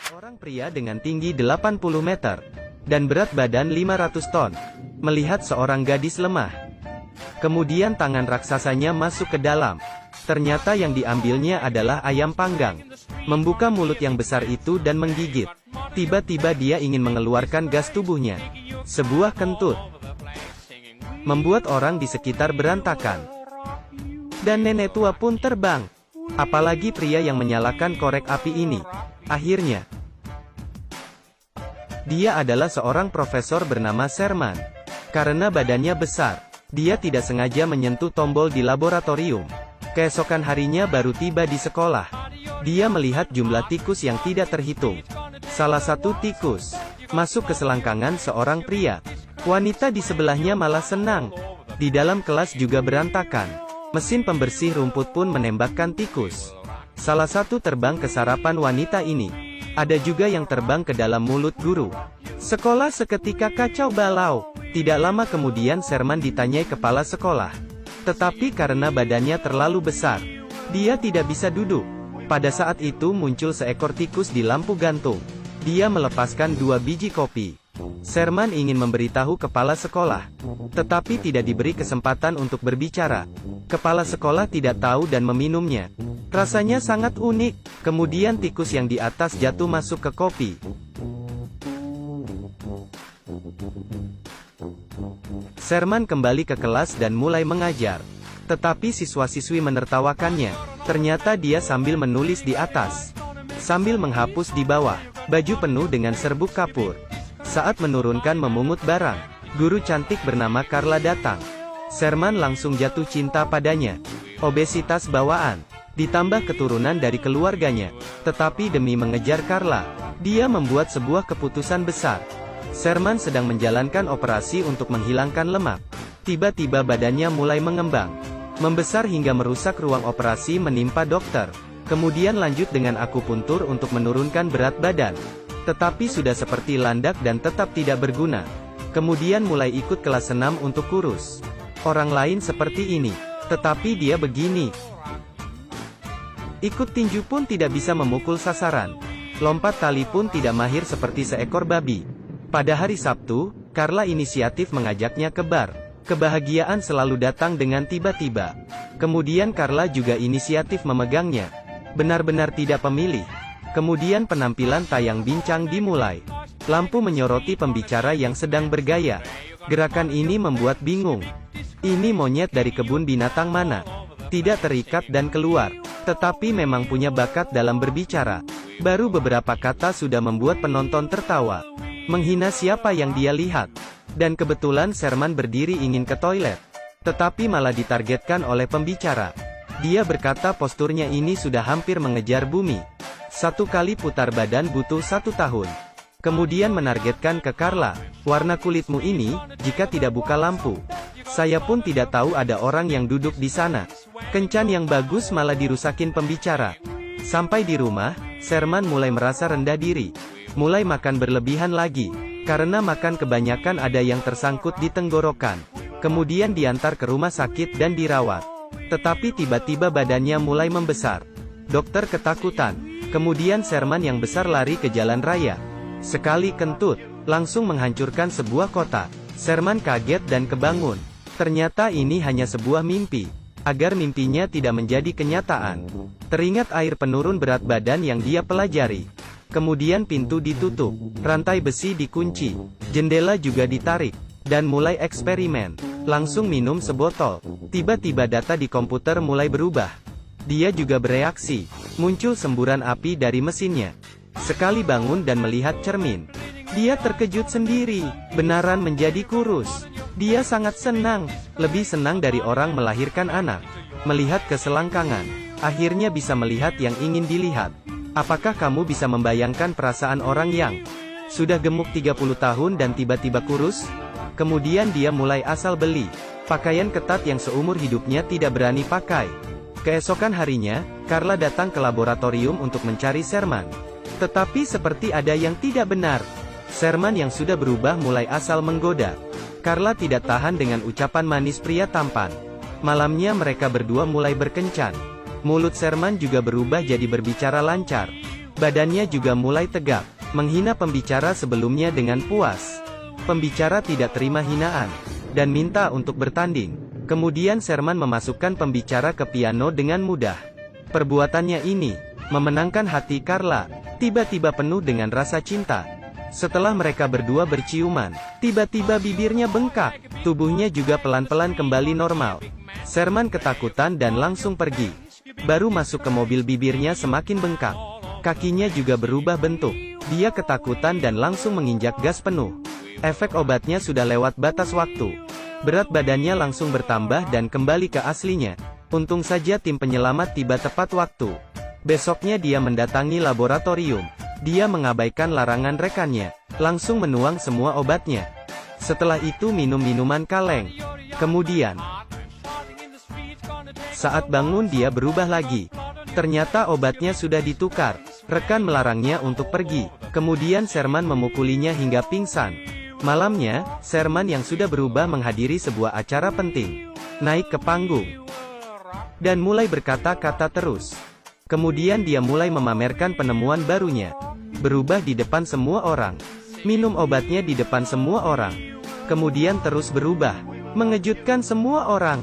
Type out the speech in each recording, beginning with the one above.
Seorang pria dengan tinggi 80 meter dan berat badan 500 ton melihat seorang gadis lemah. Kemudian tangan raksasanya masuk ke dalam. Ternyata yang diambilnya adalah ayam panggang. Membuka mulut yang besar itu dan menggigit. Tiba-tiba dia ingin mengeluarkan gas tubuhnya. Sebuah kentut membuat orang di sekitar berantakan. Dan nenek tua pun terbang. Apalagi pria yang menyalakan korek api ini. Akhirnya, dia adalah seorang profesor bernama Sherman. Karena badannya besar, dia tidak sengaja menyentuh tombol di laboratorium. Keesokan harinya baru tiba di sekolah. Dia melihat jumlah tikus yang tidak terhitung. Salah satu tikus masuk ke selangkangan seorang pria. Wanita di sebelahnya malah senang. Di dalam kelas juga berantakan. Mesin pembersih rumput pun menembakkan tikus. Salah satu terbang ke sarapan wanita ini. Ada juga yang terbang ke dalam mulut guru. Sekolah seketika kacau balau. Tidak lama kemudian Sherman ditanyai kepala sekolah. Tetapi karena badannya terlalu besar, dia tidak bisa duduk. Pada saat itu muncul seekor tikus di lampu gantung. Dia melepaskan 2 biji kopi. Sherman ingin memberitahu kepala sekolah, tetapi tidak diberi kesempatan untuk berbicara. Kepala sekolah tidak tahu dan meminumnya. Rasanya sangat unik. Kemudian tikus yang di atas jatuh masuk ke kopi. Sherman kembali ke kelas dan mulai mengajar. Tetapi siswa-siswi menertawakannya. Ternyata dia sambil menulis di atas, sambil menghapus di bawah. Baju penuh dengan serbuk kapur. Saat menurunkan memungut barang, guru cantik bernama Carla datang. Sherman langsung jatuh cinta padanya. Obesitas bawaan, ditambah keturunan dari keluarganya. Tetapi demi mengejar Carla, dia membuat sebuah keputusan besar. Sherman sedang menjalankan operasi untuk menghilangkan lemak. Tiba-tiba badannya mulai mengembang, membesar hingga merusak ruang operasi menimpa dokter. Kemudian lanjut dengan akupuntur untuk menurunkan berat badan. Tetapi sudah seperti landak dan tetap tidak berguna. Kemudian mulai ikut kelas senam untuk kurus. Orang lain seperti ini, tetapi dia begini. Ikut tinju pun tidak bisa memukul sasaran. Lompat tali pun tidak mahir seperti seekor babi. Pada hari Sabtu, Carla inisiatif mengajaknya ke bar. Kebahagiaan selalu datang dengan tiba-tiba. Kemudian Carla juga inisiatif memegangnya. Benar-benar tidak pemilih. Kemudian penampilan tayang bincang dimulai. Lampu menyoroti pembicara yang sedang bergaya. Gerakan ini membuat bingung. Ini monyet dari kebun binatang mana? Tidak terikat dan keluar. Tetapi memang punya bakat dalam berbicara. Baru beberapa kata sudah membuat penonton tertawa. Menghina siapa yang dia lihat. Dan kebetulan Sherman berdiri ingin ke toilet. Tetapi malah ditargetkan oleh pembicara. Dia berkata posturnya ini sudah hampir mengejar bumi. 1 kali putar badan butuh 1 tahun. Kemudian menargetkan ke Carla, warna kulitmu ini, jika tidak buka lampu. Saya pun tidak tahu ada orang yang duduk di sana. Kencan yang bagus malah dirusakin pembicara. Sampai di rumah, Sherman mulai merasa rendah diri. Mulai makan berlebihan lagi. Karena makan kebanyakan ada yang tersangkut di tenggorokan. Kemudian diantar ke rumah sakit dan dirawat. Tetapi tiba-tiba badannya mulai membesar. Dokter ketakutan. Kemudian Sherman yang besar lari ke jalan raya. Sekali kentut, langsung menghancurkan sebuah kota. Sherman kaget dan kebangun. Ternyata ini hanya sebuah mimpi. Agar mimpinya tidak menjadi kenyataan, teringat air penurun berat badan yang dia pelajari. Kemudian pintu ditutup, rantai besi dikunci, jendela juga ditarik, dan mulai eksperimen. Langsung minum sebotol. Tiba-tiba data di komputer mulai berubah. Dia juga bereaksi. Muncul semburan api dari mesinnya. Sekali bangun dan melihat cermin, dia terkejut sendiri. Benaran menjadi kurus. Dia sangat senang. Lebih senang dari orang melahirkan anak. Melihat ke selangkangan. Akhirnya bisa melihat yang ingin dilihat. Apakah kamu bisa membayangkan perasaan orang yang sudah gemuk 30 tahun dan tiba-tiba kurus? Kemudian dia mulai asal beli pakaian ketat yang seumur hidupnya tidak berani pakai. Keesokan harinya, Carla datang ke laboratorium untuk mencari Sherman. Tetapi seperti ada yang tidak benar. Sherman yang sudah berubah mulai asal menggoda. Carla tidak tahan dengan ucapan manis pria tampan. Malamnya mereka berdua mulai berkencan. Mulut Sherman juga berubah jadi berbicara lancar. Badannya juga mulai tegak, menghina pembicara sebelumnya dengan puas. Pembicara tidak terima hinaan, dan minta untuk bertanding. Kemudian Sherman memasukkan pembicara ke piano dengan mudah. Perbuatannya ini memenangkan hati Carla, tiba-tiba penuh dengan rasa cinta. Setelah mereka berdua berciuman, tiba-tiba bibirnya bengkak, tubuhnya juga pelan-pelan kembali normal. Sherman ketakutan dan langsung pergi. Baru masuk ke mobil bibirnya semakin bengkak. Kakinya juga berubah bentuk. Dia ketakutan dan langsung menginjak gas penuh. Efek obatnya sudah lewat batas waktu. Berat badannya langsung bertambah dan kembali ke aslinya. Untung saja tim penyelamat tiba tepat waktu. Besoknya dia mendatangi laboratorium. Dia mengabaikan larangan rekannya, langsung menuang semua obatnya. Setelah itu minum minuman kaleng. Kemudian, saat bangun dia berubah lagi. Ternyata obatnya sudah ditukar. Rekan melarangnya untuk pergi. Kemudian Sherman memukulinya hingga pingsan. Malamnya, Sherman yang sudah berubah menghadiri sebuah acara penting. Naik ke panggung dan mulai berkata-kata terus. Kemudian dia mulai memamerkan penemuan barunya. Berubah di depan semua orang. Minum obatnya di depan semua orang. Kemudian terus berubah, mengejutkan semua orang.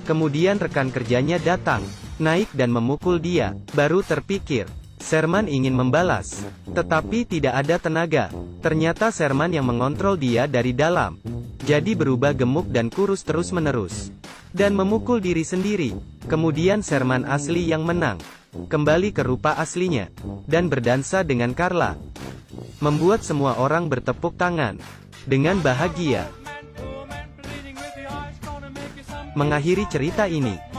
Kemudian rekan kerjanya datang, naik dan memukul dia. Baru terpikir, Sherman ingin membalas. Tetapi tidak ada tenaga. Ternyata Sherman yang mengontrol dia dari dalam. Jadi berubah gemuk dan kurus terus-menerus. Dan memukul diri sendiri. Kemudian Sherman asli yang menang. Kembali ke rupa aslinya. Dan berdansa dengan Carla. Membuat semua orang bertepuk tangan. Dengan bahagia. Mengakhiri cerita ini.